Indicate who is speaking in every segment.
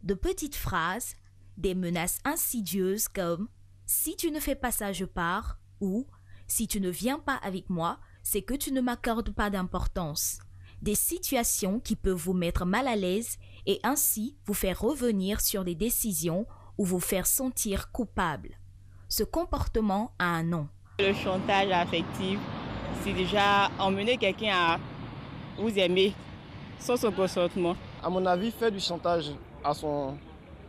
Speaker 1: De petites phrases, des menaces insidieuses comme « si tu ne fais pas ça, je pars » ou « si tu ne viens pas avec moi, c'est que tu ne m'accordes pas d'importance ». Des situations qui peuvent vous mettre mal à l'aise et ainsi vous faire revenir sur des décisions ou vous faire sentir coupable. Ce comportement a un nom.
Speaker 2: Le chantage affectif, c'est déjà emmener quelqu'un à vous aimer sans son consentement.
Speaker 3: À mon avis, faire du chantage à son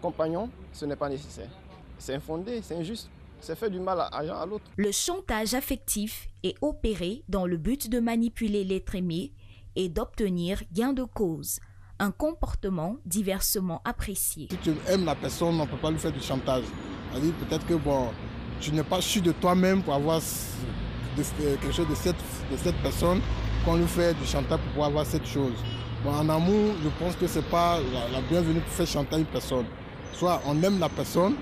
Speaker 3: compagnon, ce n'est pas nécessaire. C'est infondé, c'est injuste. C'est faire du mal à l'autre.
Speaker 1: Le chantage affectif est opéré dans le but de manipuler l'être aimé et d'obtenir gain de cause, un comportement diversement apprécié.
Speaker 4: Si tu aimes la personne, on ne peut pas lui faire du chantage. C'est-à-dire peut-être que tu n'es pas sûr de toi-même pour avoir quelque chose de cette personne, qu'on lui fait du chantage pour pouvoir avoir cette chose. En amour, je pense que ce n'est pas la bienvenue pour faire chanter une personne. Soit on aime la personne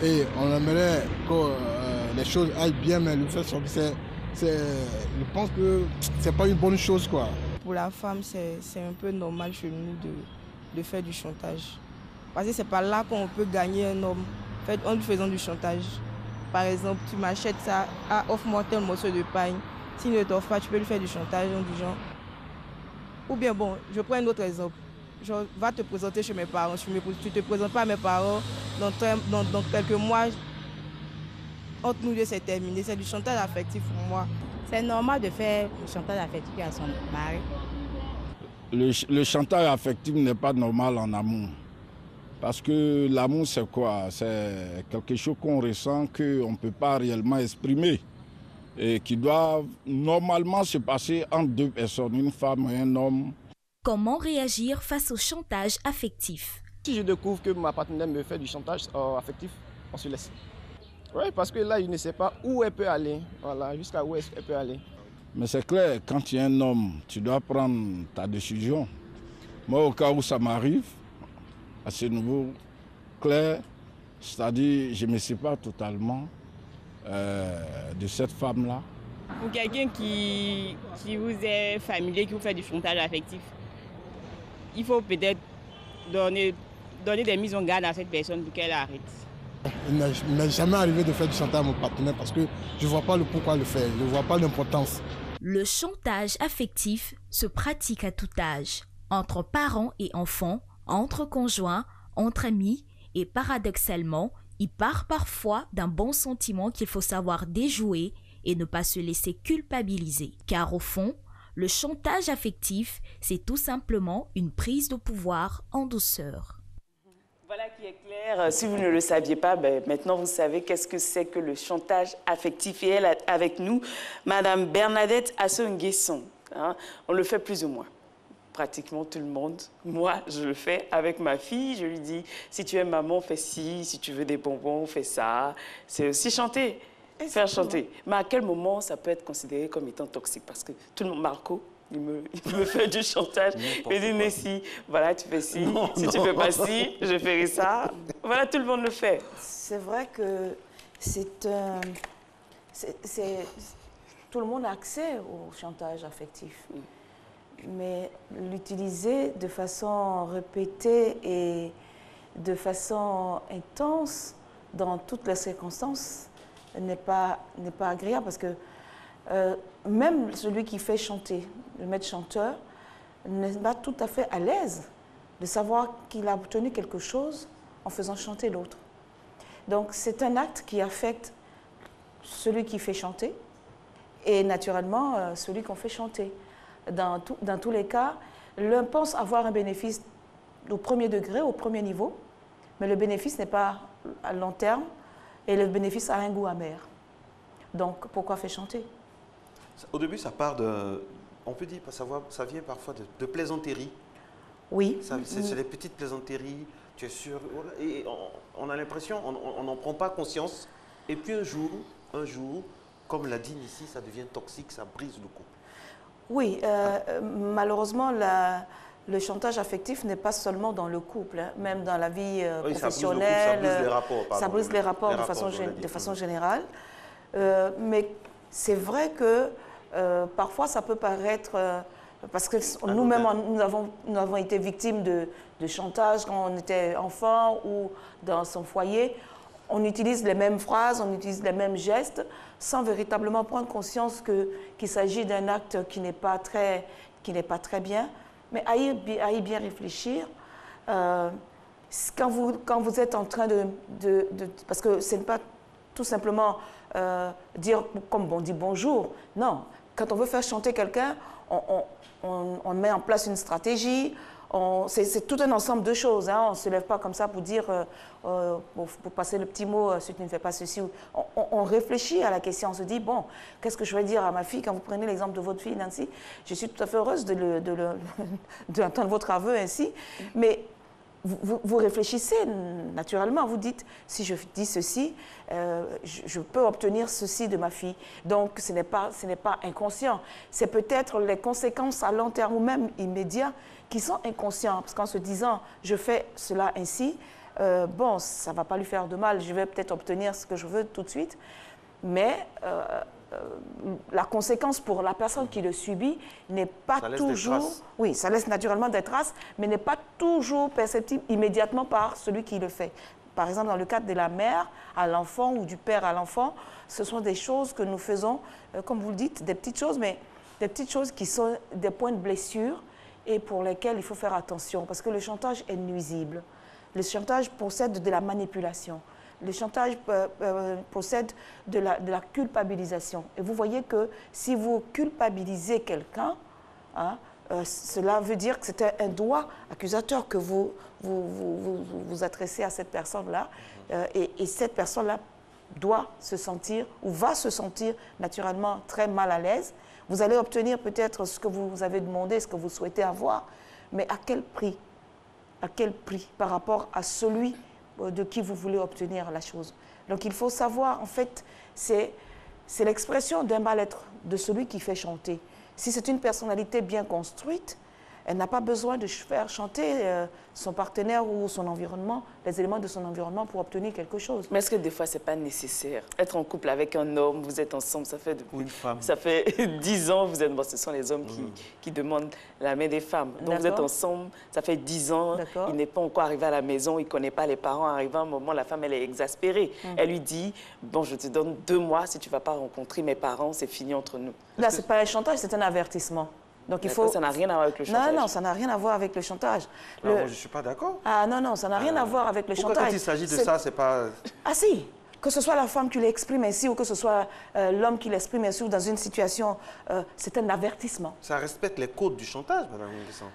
Speaker 4: et on aimerait que les choses aillent bien, mais lui faire chanter, je pense que ce n'est pas une bonne chose, quoi.
Speaker 5: Pour la femme, c'est un peu normal chez nous de faire du chantage. Parce que c'est pas là qu'on peut gagner un homme en lui faisant du chantage. Par exemple, tu m'achètes ça, offre-moi tel morceau de pain. S'il ne t'offre pas, tu peux lui faire du chantage du genre. Ou bien je prends un autre exemple. Genre, va te présenter chez mes parents. Tu ne te présentes pas à mes parents. Dans quelques mois, entre nous deux, c'est terminé. C'est du chantage affectif pour moi.
Speaker 6: C'est normal de faire du chantage affectif à son mari.
Speaker 7: Le chantage affectif n'est pas normal en amour. Parce que l'amour, c'est quoi? C'est quelque chose qu'on ressent, qu'on ne peut pas réellement exprimer. Et qui doit normalement se passer entre deux personnes, une femme et un homme.
Speaker 1: Comment réagir face au chantage affectif?
Speaker 3: Si je découvre que ma partenaire me fait du chantage affectif, on se laisse. Oui, parce que là, il ne sait pas où elle peut aller, voilà, jusqu'à où elle peut aller.
Speaker 7: Mais c'est clair, quand tu es un homme, tu dois prendre ta décision. Moi, au cas où ça m'arrive, à ce niveau clair, c'est-à-dire je me sépare totalement de cette femme-là.
Speaker 2: Pour quelqu'un qui vous est familier, qui vous fait du chantage affectif, il faut peut-être donner des mises en garde à cette personne pour qu'elle arrête.
Speaker 4: Il ne m'est jamais arrivé de faire du chantage à mon partenaire parce que je ne vois pas le pourquoi le faire, je ne vois pas l'importance.
Speaker 1: Le chantage affectif se pratique à tout âge, entre parents et enfants, entre conjoints, entre amis et paradoxalement, il part parfois d'un bon sentiment qu'il faut savoir déjouer et ne pas se laisser culpabiliser. Car au fond, le chantage affectif, c'est tout simplement une prise de pouvoir en douceur.
Speaker 8: Voilà qui est clair. Si vous ne le saviez pas, maintenant vous savez qu'est-ce que c'est que le chantage affectif. Et elle, avec nous, Madame Bernadette Assou-Nguesson. On le fait plus ou moins. Pratiquement tout le monde. Moi, je le fais avec ma fille. Je lui dis, si tu aimes maman, fais ci. Si tu veux des bonbons, fais ça. C'est aussi chanter, faire chanter. Mais à quel moment ça peut être considéré comme étant toxique? Parce que tout le monde, Marco, il me fait du chantage. Il me dit, mais si, voilà, tu fais ci. Si tu ne fais pas ci, je ferai ça. Voilà, tout le monde le fait.
Speaker 9: C'est vrai que tout le monde a accès au chantage affectif. Mais l'utiliser de façon répétée et de façon intense dans toutes les circonstances n'est pas agréable parce que même celui qui fait chanter, le maître chanteur, n'est pas tout à fait à l'aise de savoir qu'il a obtenu quelque chose en faisant chanter l'autre. Donc c'est un acte qui affecte celui qui fait chanter et naturellement celui qu'on fait chanter. Dans tous les cas, l'un pense avoir un bénéfice au premier degré, au premier niveau, mais le bénéfice n'est pas à long terme et le bénéfice a un goût amer. Donc, pourquoi faire chanter?
Speaker 10: Au début, ça part de... On peut dire, ça vient parfois de plaisanteries.
Speaker 9: Oui.
Speaker 10: C'est des petites plaisanteries, tu es sûr. Et on a l'impression, on n'en prend pas conscience. Et puis un jour, comme l'a dit ici, ça devient toxique, ça brise le couple.
Speaker 9: Oui, malheureusement, le chantage affectif n'est pas seulement dans le couple, hein, même dans la vie professionnelle.
Speaker 10: Ça brise les rapports,
Speaker 9: de façon générale. Mais c'est vrai que parfois, ça peut paraître Parce que nous-mêmes, nous avons été victimes de chantage quand on était enfant ou dans son foyer. On utilise les mêmes phrases, on utilise les mêmes gestes, sans véritablement prendre conscience qu'il s'agit d'un acte qui n'est pas très bien. Mais à y bien réfléchir, quand vous êtes en train parce que ce n'est pas tout simplement dire, comme on dit bonjour, non. Quand on veut faire chanter quelqu'un, on met en place une stratégie, c'est tout un ensemble de choses. Hein. On ne se lève pas comme ça pour dire, pour passer le petit mot, si tu ne fais pas ceci. On réfléchit à la question, on se dit, bon, qu'est-ce que je vais dire à ma fille? Quand vous prenez l'exemple de votre fille, Nancy, je suis tout à fait heureuse d'entendre votre aveu ainsi, mais vous réfléchissez naturellement, vous dites, si je dis ceci, je peux obtenir ceci de ma fille. Donc, ce n'est pas inconscient. C'est peut-être les conséquences à long terme ou même immédiates qui sont inconscientes. Parce qu'en se disant, je fais cela ainsi, bon, ça ne va pas lui faire de mal, je vais peut-être obtenir ce que je veux tout de suite. Mais la conséquence pour la personne qui le subit n'est pas toujours... Oui, ça laisse naturellement des traces, mais n'est pas toujours perceptible immédiatement par celui qui le fait. Par exemple, dans le cadre de la mère à l'enfant ou du père à l'enfant, ce sont des choses que nous faisons, comme vous le dites, des petites choses, mais des petites choses qui sont des points de blessure et pour lesquels il faut faire attention, parce que le chantage est nuisible. Le chantage possède de la manipulation. Le chantage possède de la culpabilisation. Et vous voyez que si vous culpabilisez quelqu'un, hein, cela veut dire que c'est un doigt accusateur que vous adressez à cette personne-là. Et cette personne-là doit se sentir ou va se sentir naturellement très mal à l'aise. Vous allez obtenir peut-être ce que vous avez demandé, ce que vous souhaitez avoir, mais à quel prix? À quel prix par rapport à celui de qui vous voulez obtenir la chose. Donc il faut savoir, en fait, c'est l'expression d'un mal-être de celui qui fait chanter. Si c'est une personnalité bien construite, elle n'a pas besoin de faire chanter son partenaire ou son environnement, les éléments de son environnement pour obtenir quelque chose.
Speaker 8: Mais est-ce que des fois, ce n'est pas nécessaire? Être en couple avec un homme, vous êtes ensemble, ça fait
Speaker 10: ou une femme.
Speaker 8: Ça fait 10 ans, vous êtes, bon, ce sont les hommes qui demandent la main des femmes. Donc vous êtes ensemble, ça fait 10 ans, il n'est pas encore arrivé à la maison, il ne connaît pas les parents. Arrivé à un moment, la femme, elle est exaspérée. Elle lui dit, bon, je te donne 2 mois, si tu ne vas pas rencontrer mes parents, c'est fini entre nous.
Speaker 9: Là, ce n'est pas un chantage, c'est un avertissement. Donc il faut...
Speaker 8: Ça n'a rien à voir avec le chantage.
Speaker 9: Non, ça n'a rien à voir avec le chantage.
Speaker 10: Moi, je ne suis pas d'accord.
Speaker 9: Ah non, ça n'a rien à voir avec le chantage.
Speaker 10: Pourquoi quand il s'agit de ça, c'est pas...
Speaker 9: Ah si, que ce soit la femme qui l'exprime ainsi ou que ce soit l'homme qui l'exprime ainsi ou dans une situation, c'est un avertissement.
Speaker 10: Ça respecte les codes du chantage, Madame Nguessan.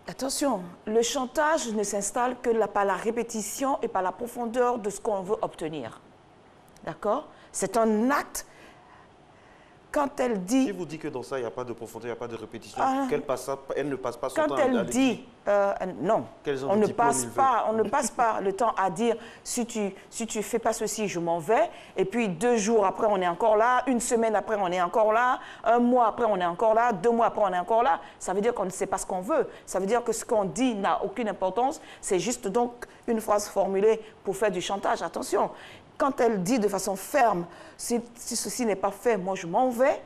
Speaker 9: Attention, le chantage ne s'installe que par la répétition et par la profondeur de ce qu'on veut obtenir. D'accord? C'est un acte. Quand elle dit...
Speaker 10: Si vous dites que dans ça, il n'y a pas de profondeur, il n'y a pas de répétition, elle ne passe pas son temps
Speaker 9: à... Quand elle dit... non, on ne passe pas le temps à dire si tu fais pas ceci, je m'en vais. Et puis 2 jours après, on est encore là. 1 semaine après, on est encore là. 1 mois après, on est encore là. 2 mois après, on est encore là. Ça veut dire qu'on ne sait pas ce qu'on veut. Ça veut dire que ce qu'on dit n'a aucune importance. C'est juste donc une phrase formulée pour faire du chantage. Attention. Quand elle dit de façon ferme, si ceci n'est pas fait, moi je m'en vais,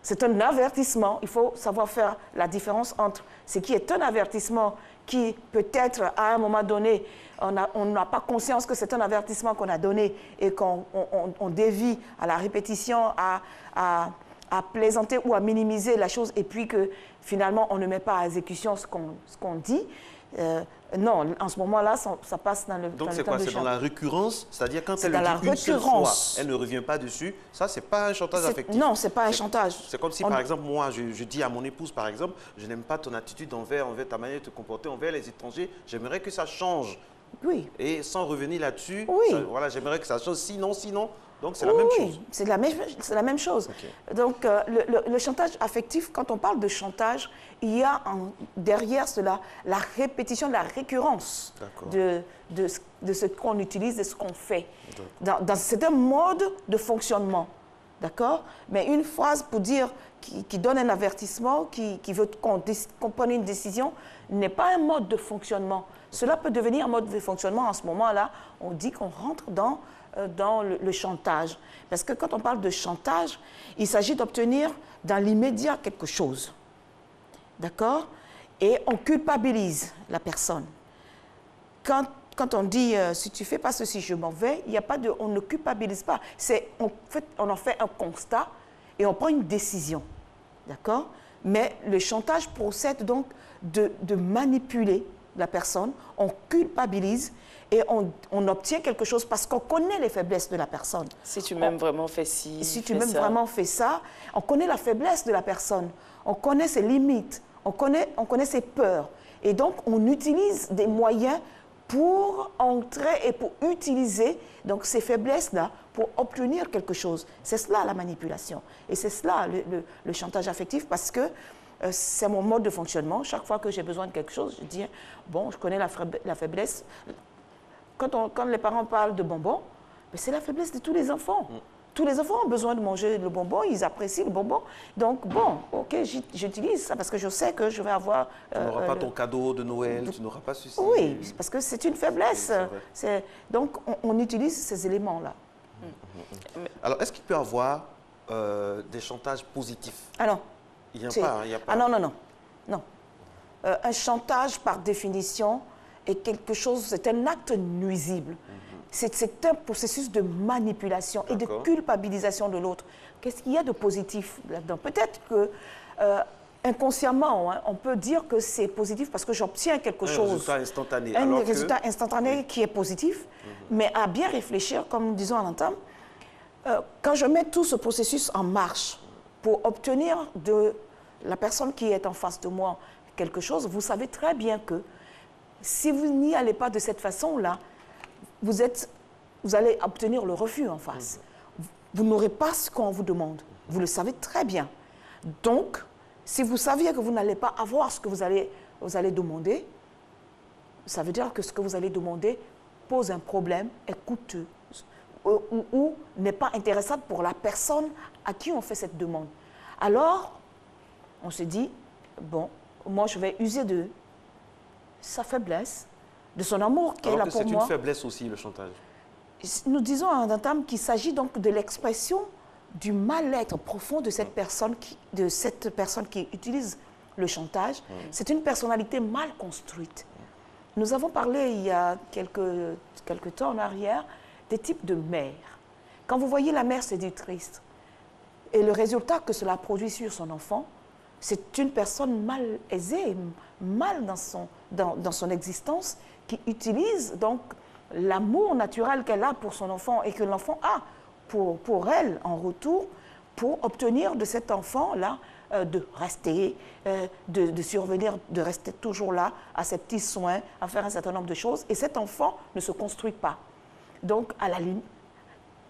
Speaker 9: c'est un avertissement. Il faut savoir faire la différence entre ce qui est un avertissement qui peut-être à un moment donné, on n'a pas conscience que c'est un avertissement qu'on a donné et qu'on dévie à la répétition, à plaisanter ou à minimiser la chose et puis que finalement on ne met pas à exécution ce qu'on dit. Non, en ce moment-là, ça passe dans le temps de
Speaker 10: Donc c'est quoi? C'est dans la récurrence? C'est-à-dire quand elle le dit une seule fois, elle ne revient pas dessus. Ça, c'est pas un chantage affectif.
Speaker 9: Non, c'est pas un chantage.
Speaker 10: C'est comme si, par exemple, moi, je dis à mon épouse, par exemple, je n'aime pas ton attitude envers ta manière de te comporter envers les étrangers. J'aimerais que ça change.
Speaker 9: Oui.
Speaker 10: Et sans revenir là-dessus,
Speaker 9: oui.
Speaker 10: Voilà, j'aimerais que ça change. Sinon. Donc c'est la même chose.
Speaker 9: Oui, c'est la même chose. Okay. Donc le chantage affectif, quand on parle de chantage, il y a derrière cela la répétition, la récurrence de ce qu'on utilise, de ce qu'on fait. C'est un mode de fonctionnement, d'accord? Mais une phrase pour dire, qui donne un avertissement, qui veut qu'on prenne une décision, n'est pas un mode de fonctionnement. Cela peut devenir un mode de fonctionnement. En ce moment-là, on dit qu'on rentre dans le chantage. Parce que quand on parle de chantage, il s'agit d'obtenir dans l'immédiat quelque chose. d'accord? Et on culpabilise la personne. Quand on dit si tu ne fais pas ceci, je m'en vais, il y a pas de, on ne culpabilise pas. On en fait un constat et on prend une décision, d'accord? Mais le chantage procède donc de manipuler la personne, on culpabilise et on obtient quelque chose parce qu'on connaît les faiblesses de la personne.
Speaker 8: Si tu m'aimes vraiment, fais ci.
Speaker 9: Si tu m'aimes vraiment, fais ça. On connaît la faiblesse de la personne, on connaît ses limites, on connaît ses peurs. Et donc, on utilise des moyens pour entrer et pour utiliser donc, ces faiblesses-là pour obtenir quelque chose. C'est cela la manipulation. Et c'est cela le chantage affectif parce que c'est mon mode de fonctionnement. Chaque fois que j'ai besoin de quelque chose, je dis, bon, je connais la faiblesse. Quand les parents parlent de bonbons, c'est la faiblesse de tous les enfants. Tous les enfants ont besoin de manger le bonbon, ils apprécient le bonbon. Donc, bon, ok, j'utilise ça parce que je sais que je vais avoir...
Speaker 10: Tu n'auras pas ton cadeau de Noël, tu n'auras pas ceci.
Speaker 9: Oui, parce que c'est une faiblesse.
Speaker 10: Oui,
Speaker 9: donc, on utilise ces éléments-là.
Speaker 10: Alors, est-ce qu'il peut y avoir des chantages positifs?
Speaker 9: Ah non.
Speaker 10: Il n'y a pas.
Speaker 9: Ah non, non, non. Non. Un chantage, par définition, est quelque chose, c'est un acte nuisible. C'est un processus de manipulation et de culpabilisation de l'autre. Qu'est-ce qu'il y a de positif là-dedans? Peut-être que inconsciemment, on peut dire que c'est positif parce que j'obtiens quelque chose.
Speaker 10: Un résultat instantané.
Speaker 9: Un résultat instantané qui est positif, mais à bien réfléchir, comme nous disons à l'entame, quand je mets tout ce processus en marche pour obtenir de la personne qui est en face de moi quelque chose, vous savez très bien que si vous n'y allez pas de cette façon-là, vous allez obtenir le refus en face. Vous n'aurez pas ce qu'on vous demande. Vous le savez très bien. Donc, si vous saviez que vous n'allez pas avoir ce que vous allez demander, ça veut dire que ce que vous allez demander pose un problème, est coûteux ou n'est pas intéressant pour la personne à qui on fait cette demande. Alors, on se dit, bon, moi je vais user de sa faiblesse, de son amour qu'elle a pour moi.
Speaker 10: C'est une faiblesse aussi, le chantage.
Speaker 9: Nous disons en entame qu'il s'agit donc de l'expression du mal-être profond de cette personne qui utilise le chantage. C'est une personnalité mal construite. Nous avons parlé il y a quelques temps en arrière des types de mères. Quand vous voyez la mère séductrice et le résultat que cela produit sur son enfant, c'est une personne mal aisée, mal dans son existence, qui utilise donc l'amour naturel qu'elle a pour son enfant et que l'enfant a pour elle en retour, pour obtenir de cet enfant-là de rester, de survenir, de rester toujours là, à ses petits soins, à faire un certain nombre de choses. Et cet enfant ne se construit pas. Donc, à la ligne,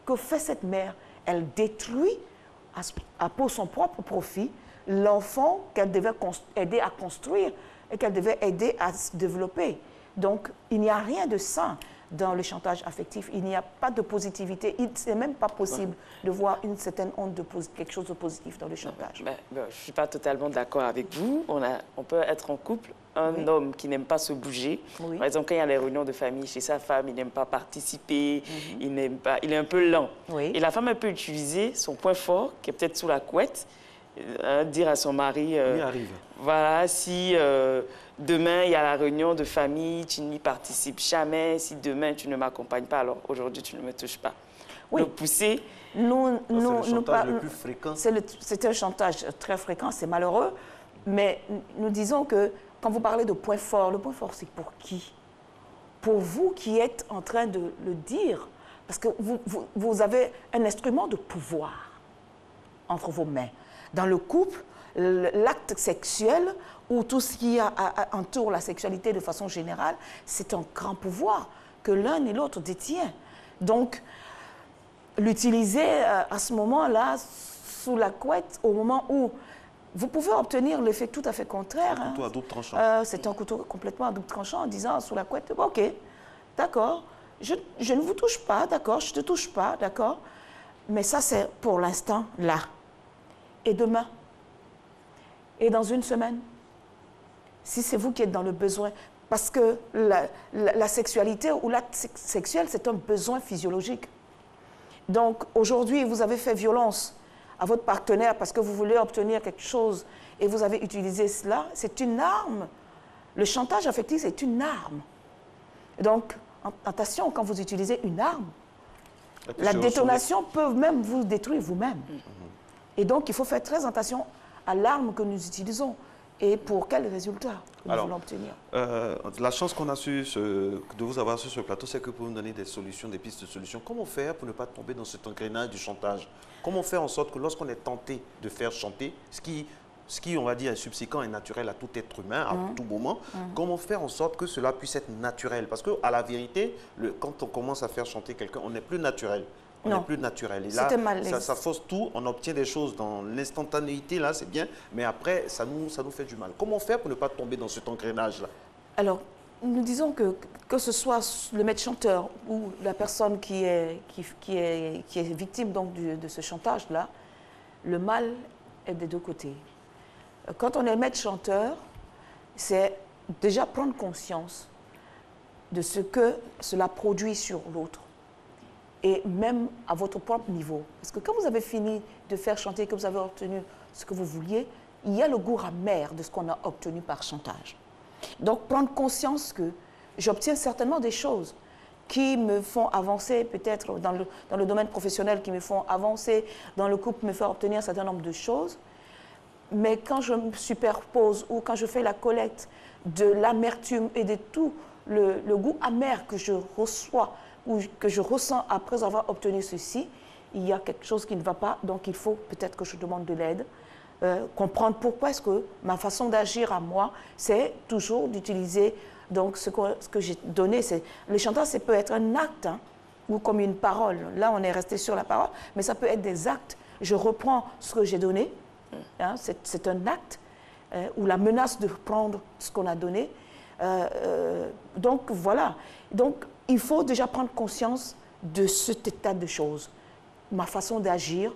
Speaker 9: que fait cette mère? Elle détruit, pour son propre profit, l'enfant qu'elle devait aider à construire et qu'elle devait aider à se développer. Donc, il n'y a rien de sain dans le chantage affectif. Il n'y a pas de positivité. Ce n'est même pas possible de voir une certaine onde de quelque chose de positif dans le chantage.
Speaker 8: Je ne suis pas totalement d'accord avec vous. On peut être en couple, un homme qui n'aime pas se bouger. Par exemple, quand il y a les réunions de famille chez sa femme, il n'aime pas participer, il est un peu lent. Et la femme, elle peut utiliser son point fort, qui est peut-être sous la couette, dire à son mari, voilà, si demain il y a la réunion de famille, tu n'y participes jamais, si demain tu ne m'accompagnes pas, alors aujourd'hui tu ne me touches pas. Donc pousser...
Speaker 10: c'est le chantage le plus fréquent.
Speaker 9: C'est un chantage très fréquent, c'est malheureux, mais nous disons que quand vous parlez de point fort, le point fort c'est pour qui? Pour vous qui êtes en train de le dire, parce que vous avez un instrument de pouvoir entre vos mains. Dans le couple, l'acte sexuel ou tout ce qui entoure la sexualité de façon générale, c'est un grand pouvoir que l'un et l'autre détient. Donc, l'utiliser à ce moment-là, sous la couette, au moment où vous pouvez obtenir l'effet tout à fait contraire.
Speaker 10: Un couteau à double tranchant.
Speaker 9: C'est un couteau complètement à double tranchant en disant sous la couette, ok, d'accord, je ne vous touche pas, d'accord, je ne te touche pas, d'accord, mais ça c'est pour l'instant là. Et demain? Et dans une semaine? Si c'est vous qui êtes dans le besoin. Parce que la sexualité ou l'acte sexuel, c'est un besoin physiologique. Donc, aujourd'hui, vous avez fait violence à votre partenaire parce que vous voulez obtenir quelque chose et vous avez utilisé cela, c'est une arme. Le chantage affectif, c'est une arme. Donc, attention, quand vous utilisez une arme, la détonation peut même vous détruire vous-même. Et donc, il faut faire très attention à l'arme que nous utilisons et pour quel résultat nous voulons obtenir.
Speaker 10: La chance qu'on a de vous avoir sur ce plateau, c'est que vous nous donnez des solutions, des pistes de solutions. Comment faire pour ne pas tomber dans cet engrenage du chantage? Comment faire en sorte que lorsqu'on est tenté de faire chanter, ce qui, on va dire, est subséquent et naturel à tout être humain, à tout moment, comment faire en sorte que cela puisse être naturel? Parce qu'à la vérité, quand on commence à faire chanter quelqu'un, on n'est plus naturel. On n'est plus naturel. Et là, ça fausse tout. On obtient des choses dans l'instantanéité, là, c'est bien. Mais après, ça nous fait du mal. Comment faire pour ne pas tomber dans cet engrenage-là?
Speaker 9: Alors, nous disons que ce soit le maître chanteur ou la personne qui est victime donc, de ce chantage-là, le mal est des deux côtés. Quand on est maître chanteur, c'est déjà prendre conscience de ce que cela produit sur l'autre. Et même à votre propre niveau. Parce que quand vous avez fini de faire chanter, que vous avez obtenu ce que vous vouliez, il y a le goût amer de ce qu'on a obtenu par chantage. Donc, prendre conscience que j'obtiens certainement des choses qui me font avancer, peut-être dans le domaine professionnel, qui me font avancer, dans le couple, me faire obtenir un certain nombre de choses. Mais quand je me superpose ou quand je fais la collecte de l'amertume et de tout le goût amer que je reçois, ou que je ressens après avoir obtenu ceci, il y a quelque chose qui ne va pas, donc il faut peut-être que je demande de l'aide, comprendre pourquoi est-ce que ma façon d'agir à moi, c'est toujours d'utiliser donc ce que j'ai donné. Le chantage, ça peut être un acte ou comme une parole. Là, on est resté sur la parole, mais ça peut être des actes. Je reprends ce que j'ai donné, c'est un acte, ou la menace de prendre ce qu'on a donné. Donc voilà. Donc, il faut déjà prendre conscience de cet état de choses, ma façon d'agir,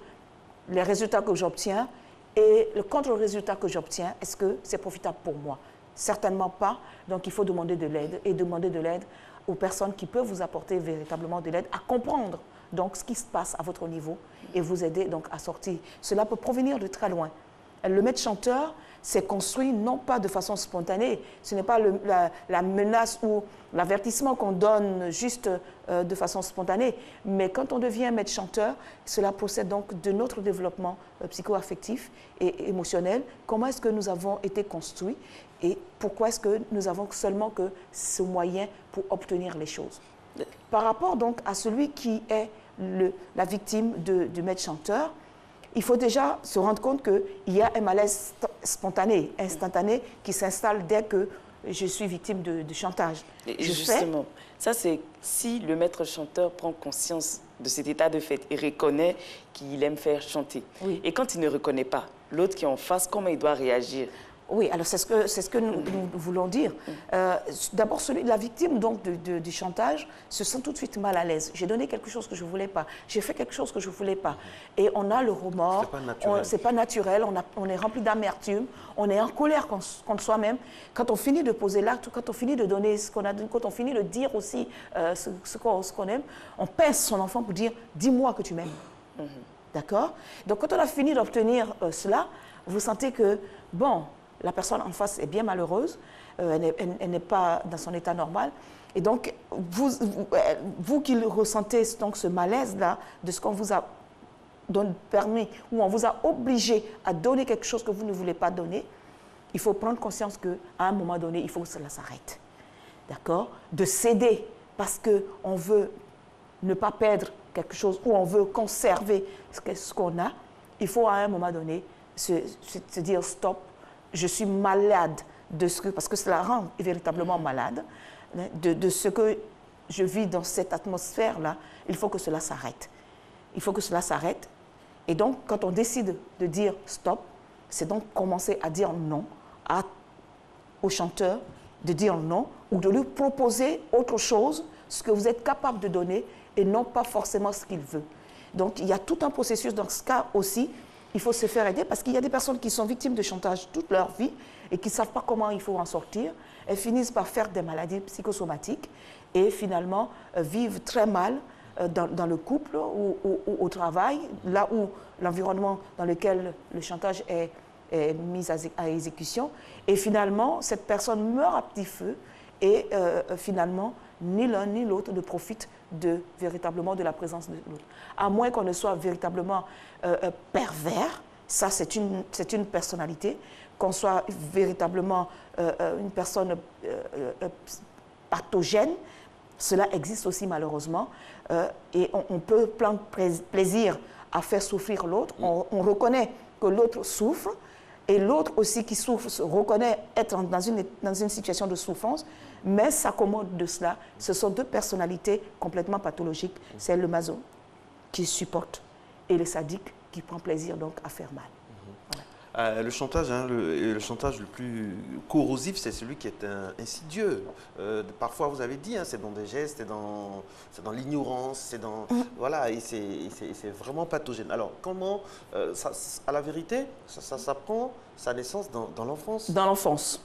Speaker 9: les résultats que j'obtiens et le contre-résultat que j'obtiens, est-ce que c'est profitable pour moi? Certainement pas, donc il faut demander de l'aide et demander de l'aide aux personnes qui peuvent vous apporter véritablement de l'aide à comprendre donc ce qui se passe à votre niveau et vous aider donc à sortir. Cela peut provenir de très loin. Le maître chanteur s'est construit non pas de façon spontanée, ce n'est pas la menace ou l'avertissement qu'on donne juste de façon spontanée, mais quand on devient maître chanteur, cela procède donc de notre développement psycho-affectif et émotionnel. Comment est-ce que nous avons été construits et pourquoi est-ce que nous avons seulement que ce moyen pour obtenir les choses. Par rapport donc à celui qui est la victime du maître chanteur, il faut déjà se rendre compte qu'il y a un malaise spontané, instantané, qui s'installe dès que je suis victime de chantage.
Speaker 8: Et justement, ça c'est si le maître chanteur prend conscience de cet état de fait et reconnaît qu'il aime faire chanter. Oui. Et quand il ne reconnaît pas, l'autre qui est en face, comment il doit réagir?
Speaker 9: Oui, alors c'est ce que nous voulons dire. D'abord, la victime donc, du chantage se sent tout de suite mal à l'aise. J'ai donné quelque chose que je ne voulais pas. J'ai fait quelque chose que je ne voulais pas. Et on a le remords. C'est pas naturel. On est rempli d'amertume. On est en colère contre soi-même. Quand on finit de poser l'acte, quand on finit de donner ce qu'on a donné, quand on finit de dire aussi ce qu'on aime, on pince son enfant pour dire « dis-moi que tu m'aimes ». D'accord? Donc, quand on a fini d'obtenir cela, vous sentez que, bon, la personne en face est bien malheureuse, elle n'est pas dans son état normal. Et donc, vous qui ressentez donc ce malaise-là de ce qu'on vous a permis, ou on vous a obligé à donner quelque chose que vous ne voulez pas donner, il faut prendre conscience qu'à un moment donné, il faut que cela s'arrête. D'accord? De céder parce qu'on veut ne pas perdre quelque chose ou on veut conserver ce qu'on a, il faut à un moment donné se dire stop. Je suis malade parce que cela rend véritablement malade, de ce que je vis dans cette atmosphère-là, il faut que cela s'arrête. Il faut que cela s'arrête. Et donc, quand on décide de dire stop, c'est donc commencer à dire non au chanteur, de dire non, ou de lui proposer autre chose, ce que vous êtes capable de donner, et non pas forcément ce qu'il veut. Donc, il y a tout un processus dans ce cas aussi. Il faut se faire aider parce qu'il y a des personnes qui sont victimes de chantage toute leur vie et qui ne savent pas comment il faut en sortir. Elles finissent par faire des maladies psychosomatiques et finalement vivent très mal dans le couple ou au travail, là où l'environnement dans lequel le chantage est est mise à exécution. Et finalement, cette personne meurt à petit feu et finalement, ni l'un ni l'autre ne profite véritablement de la présence de l'autre. À moins qu'on ne soit véritablement pervers, ça c'est une personnalité, qu'on soit véritablement une personne pathogène, cela existe aussi malheureusement, et on peut prendre plaisir à faire souffrir l'autre. On reconnaît que l'autre souffre, et l'autre aussi qui souffre reconnaît être dans une situation de souffrance, mais s'accommode de cela. Ce sont deux personnalités complètement pathologiques. C'est le maso qui supporte et le sadique qui prend plaisir donc à faire mal.
Speaker 10: Le chantage, hein, le chantage le plus corrosif, c'est celui qui est insidieux. Parfois, vous avez dit, hein, c'est dans des gestes, c'est dans l'ignorance, c'est dans... Voilà, et c'est vraiment pathogène. Alors, comment, à la vérité, ça prend sa naissance dans l'enfance? Dans l'enfance.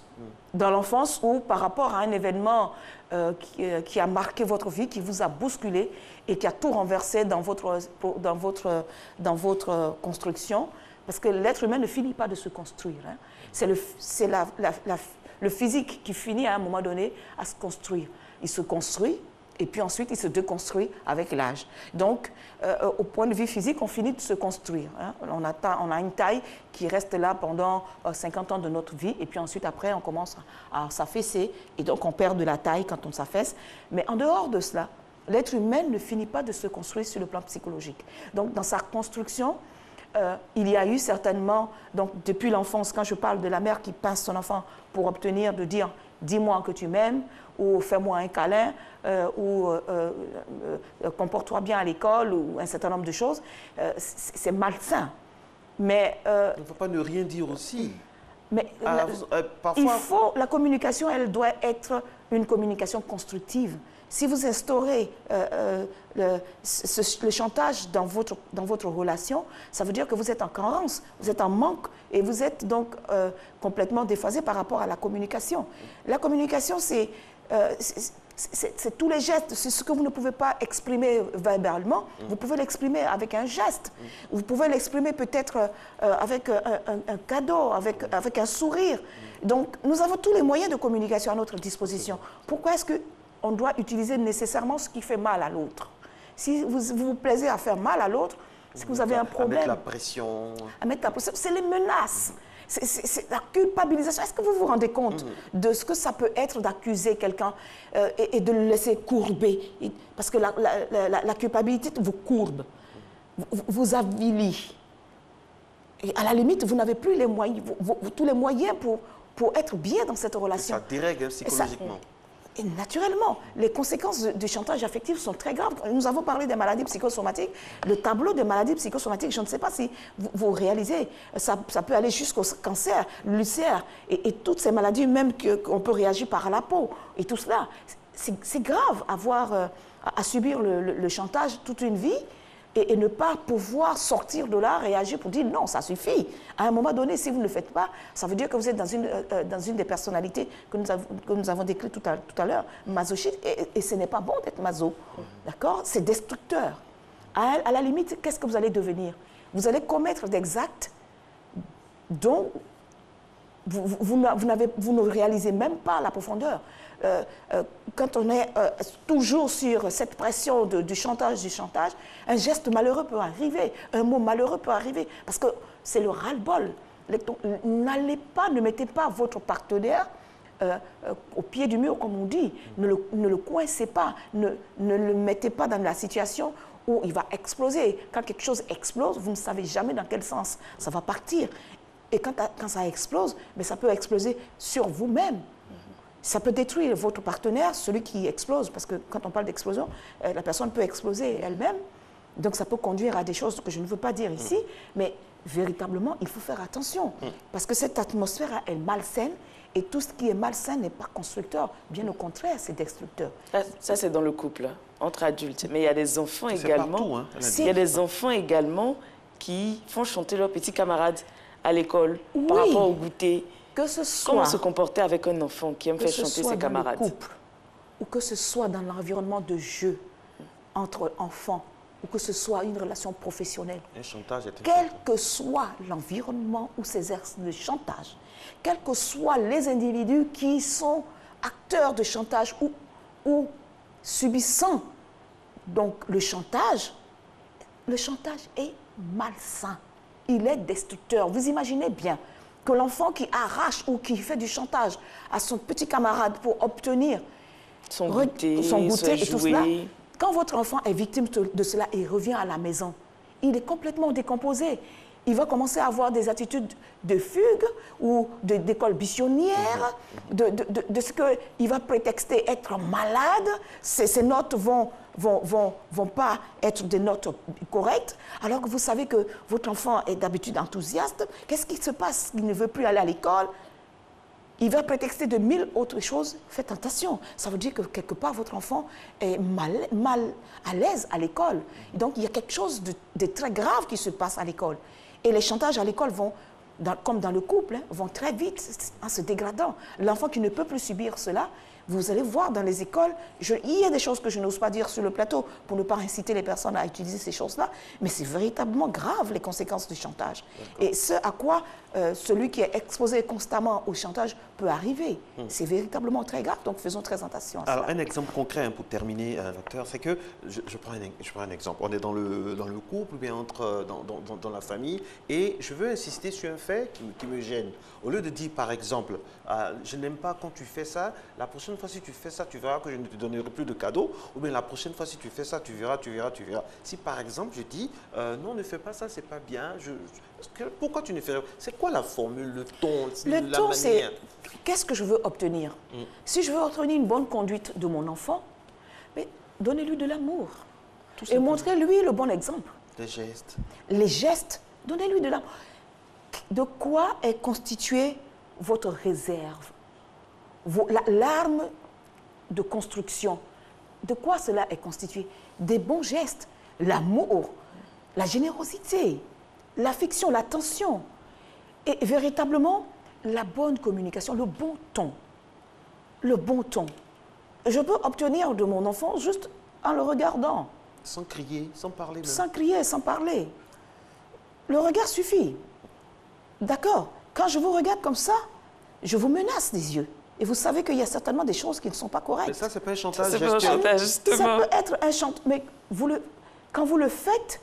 Speaker 10: Dans l'enfance ou par rapport à un événement qui a marqué votre vie, qui vous a bousculé et qui a tout renversé dans votre construction. Parce que l'être humain ne finit pas de se construire. Hein. C'est le physique qui finit à un moment donné à se construire. Il se construit et puis ensuite il se déconstruit avec l'âge. Donc, au point de vue physique, on finit de se construire. Hein. On a une taille qui reste là pendant 50 ans de notre vie et puis ensuite après on commence à s'affaisser et donc on perd de la taille quand on s'affaisse. Mais en dehors de cela, l'être humain ne finit pas de se construire sur le plan psychologique. Donc, dans sa construction, il y a eu certainement, donc depuis l'enfance, quand je parle de la mère qui pince son enfant pour obtenir de dire « dis-moi que tu m'aimes » ou « fais-moi un câlin » ou « comporte-toi bien à l'école » ou un certain nombre de choses, c'est malsain. Mais il ne faut pas ne rien dire aussi. Mais parfois... la communication, elle doit être une communication constructive. Si vous instaurez le chantage dans votre relation, ça veut dire que vous êtes en carence, vous êtes en manque et vous êtes donc complètement déphasé par rapport à la communication. La communication, c'est tous les gestes, c'est ce que vous ne pouvez pas exprimer verbalement, vous pouvez l'exprimer avec un geste, vous pouvez l'exprimer peut-être avec un cadeau, avec un sourire. Donc, nous avons tous les moyens de communication à notre disposition. Pourquoi est-ce qu'on doit utiliser nécessairement ce qui fait mal à l'autre? Si vous vous plaisez à faire mal à l'autre, c'est que vous avez un problème. À mettre la pression. À mettre la pression, c'est les menaces. C'est la culpabilisation. Est-ce que vous vous rendez compte de ce que ça peut être d'accuser quelqu'un et de le laisser courber? Parce que la culpabilité vous courbe, vous avilit. Et à la limite, vous n'avez plus les moyens, tous les moyens pour être bien dans cette relation. Ça dérègle psychologiquement. Et naturellement, les conséquences du chantage affectif sont très graves. Nous avons parlé des maladies psychosomatiques. Le tableau des maladies psychosomatiques, je ne sais pas si vous réalisez, ça peut aller jusqu'au cancer, l'ulcère, et toutes ces maladies même qu'on peut réagir par la peau. Et tout cela, c'est grave à subir le chantage toute une vie et ne pas pouvoir sortir de là, réagir pour dire non, ça suffit. À un moment donné, si vous ne le faites pas, ça veut dire que vous êtes dans une des personnalités que nous avons décrites tout à l'heure, masochiste, et ce n'est pas bon d'être maso. D'accord? C'est destructeur. À la limite, qu'est-ce que vous allez devenir? Vous allez commettre des actes dont vous ne réalisez même pas la profondeur. Quand on est toujours sur cette pression du chantage, un geste malheureux peut arriver, un mot malheureux peut arriver, parce que c'est le ras-le-bol. Ne mettez pas votre partenaire au pied du mur, comme on dit. Ne le coincez pas, ne le mettez pas dans la situation où il va exploser. Quand quelque chose explose, vous ne savez jamais dans quel sens ça va partir. Et quand ça explose, mais ça peut exploser sur vous-même. Ça peut détruire votre partenaire, celui qui explose, parce que quand on parle d'explosion, la personne peut exploser elle-même. Donc ça peut conduire à des choses que je ne veux pas dire ici, mais véritablement, il faut faire attention. Parce que cette atmosphère est malsaine, et tout ce qui est malsain n'est pas constructeur. Bien au contraire, c'est destructeur.
Speaker 8: Ça c'est dans le couple, entre adultes. Mais il y a des enfants également. Partout, hein, il y a des enfants également qui font chanter leurs petits camarades à l'école par rapport au goûter.
Speaker 9: Que ce soit,
Speaker 8: comment se comporter avec un enfant qui aime faire chanter ses camarades?
Speaker 9: Dans le couple, ou que ce soit dans l'environnement de jeu entre enfants, ou que ce soit une relation professionnelle,
Speaker 10: Un chantage est un
Speaker 9: quel
Speaker 10: chantage.
Speaker 9: que soit l'environnement où s'exerce le chantage, quels que soient les individus qui sont acteurs de chantage ou subissant donc le chantage est malsain, il est destructeur. Vous imaginez bien que l'enfant qui arrache ou qui fait du chantage à son petit camarade pour obtenir
Speaker 8: son goûter
Speaker 9: et tout cela, quand votre enfant est victime de cela et revient à la maison, il est complètement décomposé. Il va commencer à avoir des attitudes de fugue ou d'école bichonnière, de ce qu'il va prétexter être malade. Ses notes vont pas être des notes correctes, alors que vous savez que votre enfant est d'habitude enthousiaste. Qu'est-ce qui se passe? Il ne veut plus aller à l'école. Il va prétexter de 1000 autres choses. Faites attention. Ça veut dire que quelque part, votre enfant est mal à l'aise à l'école. Donc, il y a quelque chose de très grave qui se passe à l'école. Et les chantages à l'école vont, comme dans le couple, vont très vite en se dégradant. L'enfant qui ne peut plus subir cela, vous allez voir dans les écoles, il y a des choses que je n'ose pas dire sur le plateau pour ne pas inciter les personnes à utiliser ces choses-là, mais c'est véritablement grave les conséquences du chantage. Et ce à quoi celui qui est exposé constamment au chantage peut arriver, c'est véritablement très grave, donc faisons très attention à ça.
Speaker 10: Alors un exemple concret pour terminer, docteur, c'est que je prends un exemple. On est dans le couple ou bien dans la famille et je veux insister sur un fait qui me gêne. Au lieu de dire par exemple, je n'aime pas quand tu fais ça, la prochaine fois si tu fais ça, tu verras que je ne te donnerai plus de cadeaux, ou bien la prochaine fois si tu fais ça, tu verras. Si par exemple je dis, non ne fais pas ça, c'est pas bien, pourquoi tu ne fais rien? C'est quoi la formule, le ton,
Speaker 9: le ton, c'est qu'est-ce que je veux obtenir? Si je veux obtenir une bonne conduite de mon enfant, donnez-lui de l'amour et montrez-lui le bon exemple.
Speaker 10: Les gestes.
Speaker 9: Les gestes, donnez-lui de l'amour. De quoi est constituée votre réserve? L'arme de construction, de quoi cela est constitué? Des bons gestes, l'amour, la générosité, l'affection, l'attention et véritablement la bonne communication, le bon ton. Le bon ton. Je peux obtenir de mon enfant juste en le regardant.
Speaker 10: Sans crier, sans parler même.
Speaker 9: Sans crier, sans parler. Le regard suffit. D'accord? Quand je vous regarde comme ça, je vous menace des yeux. Et vous savez qu'il y a certainement des choses qui ne sont pas correctes.
Speaker 10: Mais ça, c'est pas un chantage.
Speaker 8: C'est pas un chantage, justement.
Speaker 9: Ça peut être un chantage. Mais quand vous le faites,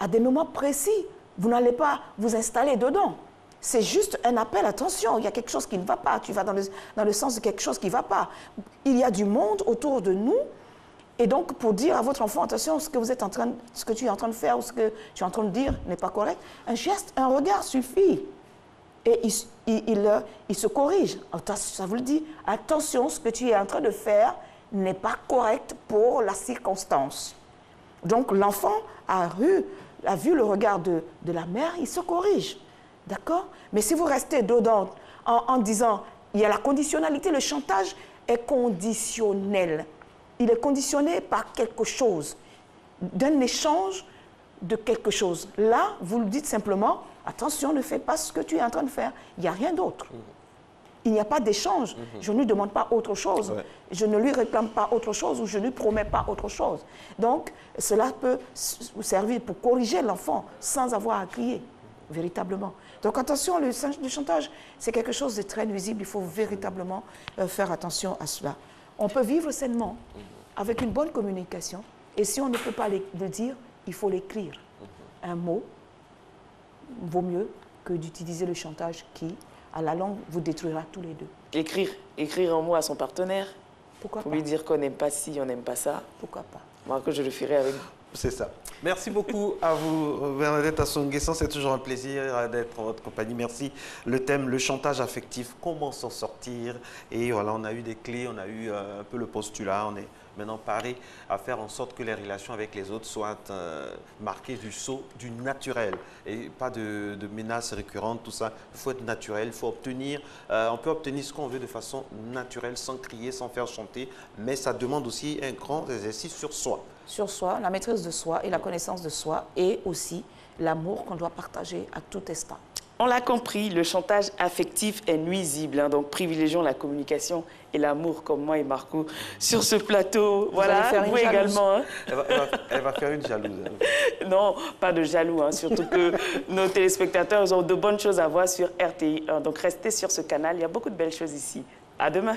Speaker 9: à des moments précis, vous n'allez pas vous installer dedans. C'est juste un appel, attention, il y a quelque chose qui ne va pas. Tu vas dans le sens de quelque chose qui ne va pas. Il y a du monde autour de nous. Et donc, pour dire à votre enfant, attention, ce que tu es en train de faire ou ce que tu es en train de dire n'est pas correct, un geste, un regard suffit. Et il se corrige. Ça vous le dit, attention, ce que tu es en train de faire n'est pas correct pour la circonstance. Donc, l'enfant a vu le regard de la mère, il se corrige. D'accord? Mais si vous restez dedans en disant, il y a la conditionnalité, le chantage est conditionnel. Il est conditionné par quelque chose, d'un échange de quelque chose. Là, vous le dites simplement, attention, ne fais pas ce que tu es en train de faire. Il n'y a rien d'autre. Il n'y a pas d'échange. Je ne lui demande pas autre chose. Ouais. Je ne lui réclame pas autre chose ou je ne lui promets pas autre chose. Donc, cela peut vous servir pour corriger l'enfant sans avoir à crier, véritablement. Donc, attention, le chantage, c'est quelque chose de très nuisible. Il faut véritablement faire attention à cela. On peut vivre sainement avec une bonne communication. Et si on ne peut pas le dire, il faut l'écrire. Un mot vaut mieux que d'utiliser le chantage qui, à la longue, vous détruira tous les deux.
Speaker 8: Écrire un mot à son partenaire.
Speaker 9: Pourquoi pas?
Speaker 8: Pour lui dire qu'on n'aime pas ci, on n'aime pas ça.
Speaker 9: Pourquoi pas?
Speaker 8: Moi, que je le ferai avec vous.
Speaker 10: C'est ça. Merci beaucoup à vous, Bernadette Assou-Nguessan. C'est toujours un plaisir d'être en votre compagnie. Merci. Le thème, le chantage affectif, comment s'en sortir? Et voilà, on a eu des clés, on a eu un peu le postulat. On est maintenant paré à faire en sorte que les relations avec les autres soient marquées du sceau du naturel et pas de menaces récurrentes, tout ça. Il faut être naturel, il faut obtenir, on peut obtenir ce qu'on veut de façon naturelle, sans crier, sans faire chanter, mais ça demande aussi un grand exercice sur soi.
Speaker 9: Sur soi, la maîtrise de soi et la connaissance de soi et aussi l'amour qu'on doit partager à tout instant.
Speaker 8: On l'a compris, le chantage affectif est nuisible, hein, donc privilégions la communication et l'amour comme moi et Marco sur ce plateau. Voilà, vous également. Hein.
Speaker 10: Elle va faire une jalouse.
Speaker 8: Non, pas de jaloux, hein, surtout que nos téléspectateurs ont de bonnes choses à voir sur RTI1. Donc restez sur ce canal, il y a beaucoup de belles choses ici. À demain.